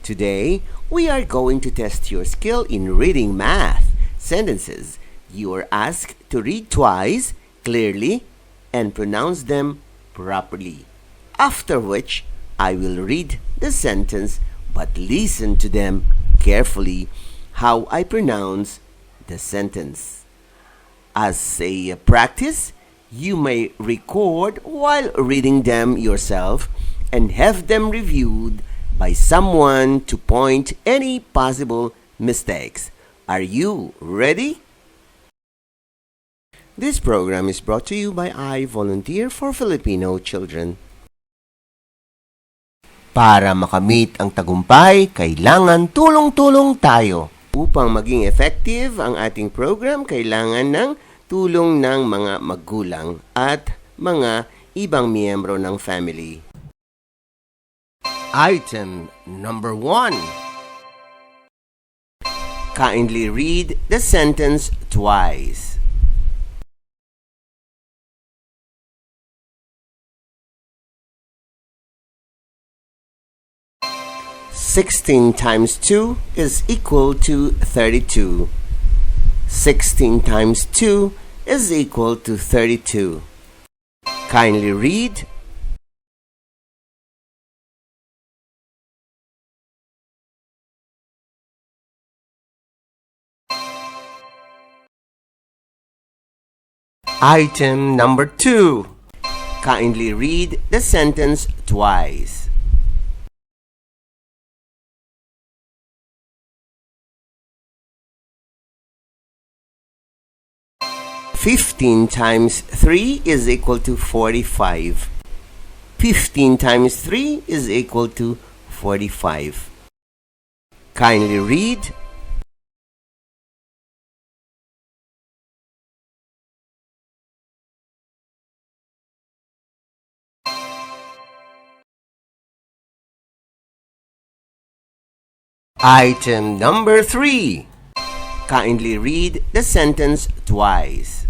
Today, we are going to test your skill in reading math sentences. You are asked to read twice, clearly, and pronounce them properly. After which, I will read the sentence but listen to them carefully how I pronounce the sentence. As a practice, you may record while reading them yourself and have them reviewed by someone to point any possible mistakes. Are you ready? This program is brought to you by I Volunteer for Filipino Children. Para makamit ang tagumpay, kailangan tulong-tulong tayo. Upang maging effective ang ating program, kailangan ng tulong ng mga magulang at mga ibang miyembro ng family. Item number 1. Kindly read the sentence twice. Sixteen times 2 is equal to 32. 16 times 2 is equal to 32. Kindly read. Item number 2. Kindly read the sentence twice. Fifteen times 3 is equal to 45. 15 times 3 is equal to 45. Kindly read. Item number 3. Kindly read the sentence twice.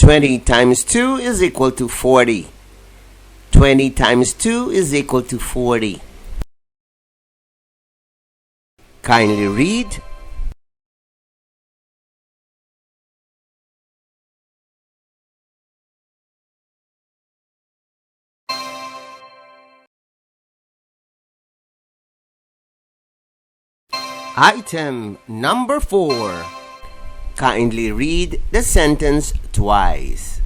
Twenty times 2 is equal to 40. 20 times 2 is equal to 40. Kindly read. Item number 4. Kindly read the sentence twice.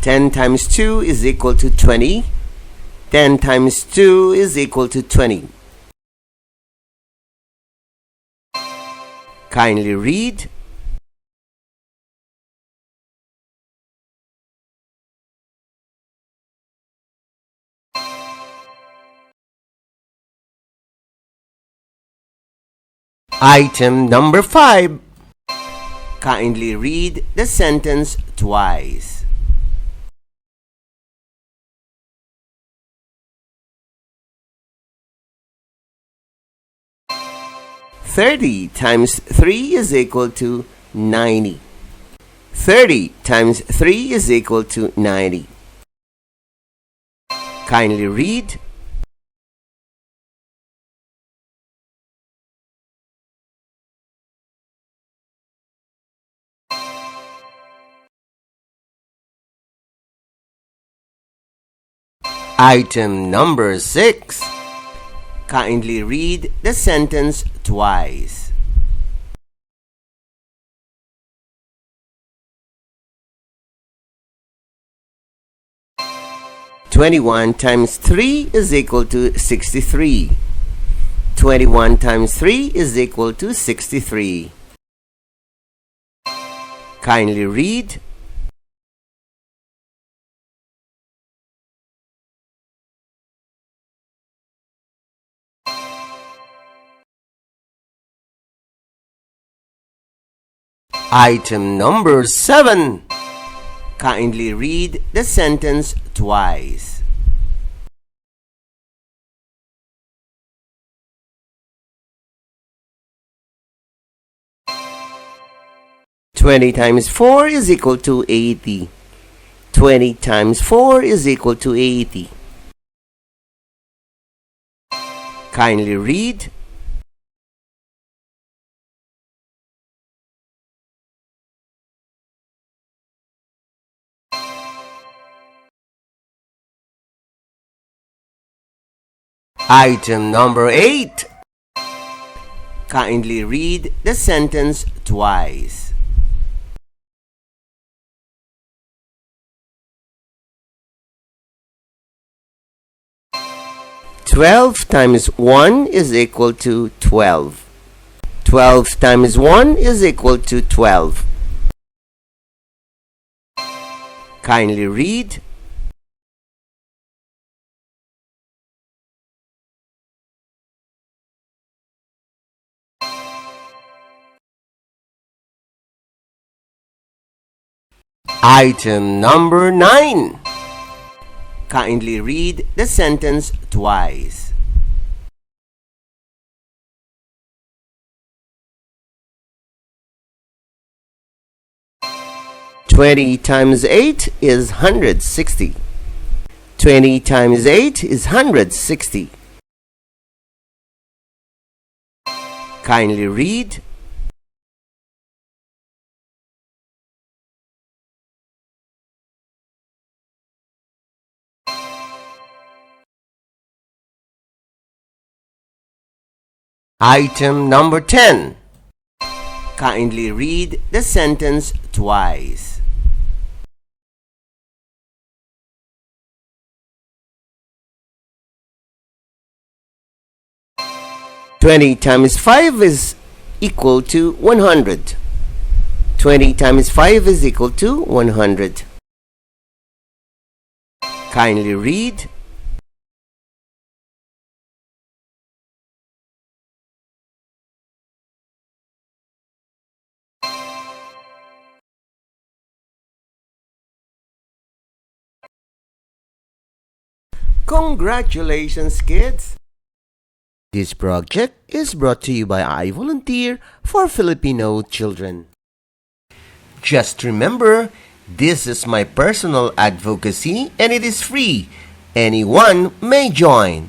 Ten times 2 is equal to 20. 10 times 2 is equal to 20. Kindly read. Item number 5. Kindly read the sentence twice. Thirty times 3 is equal to 90. 30 times 3 is equal to 90. Kindly read. Item number 6. Kindly read the sentence twice. Twenty-one times 3 is equal to 63. 21 times 3 is equal to 63. Kindly read. Item number 7. Kindly read the sentence twice. 20 times 4 is equal to 80. 20 times 4 is equal to 80. Kindly read. Item number 8. Kindly read the sentence twice. Twelve times 1 is equal to 12. 12 times 1 is equal to 12. Kindly read. Item number 9. Kindly read the sentence twice. Twenty times 8 is 160. 20 times 8 is 160. Kindly read. Item number 10. Kindly read the sentence twice. Twenty times 5 is equal to 100. 20 times 5 is equal to 100. Kindly read. Congratulations, kids! This project is brought to you by I Volunteer for Filipino Children. Just remember, this is my personal advocacy and it is free. Anyone may join.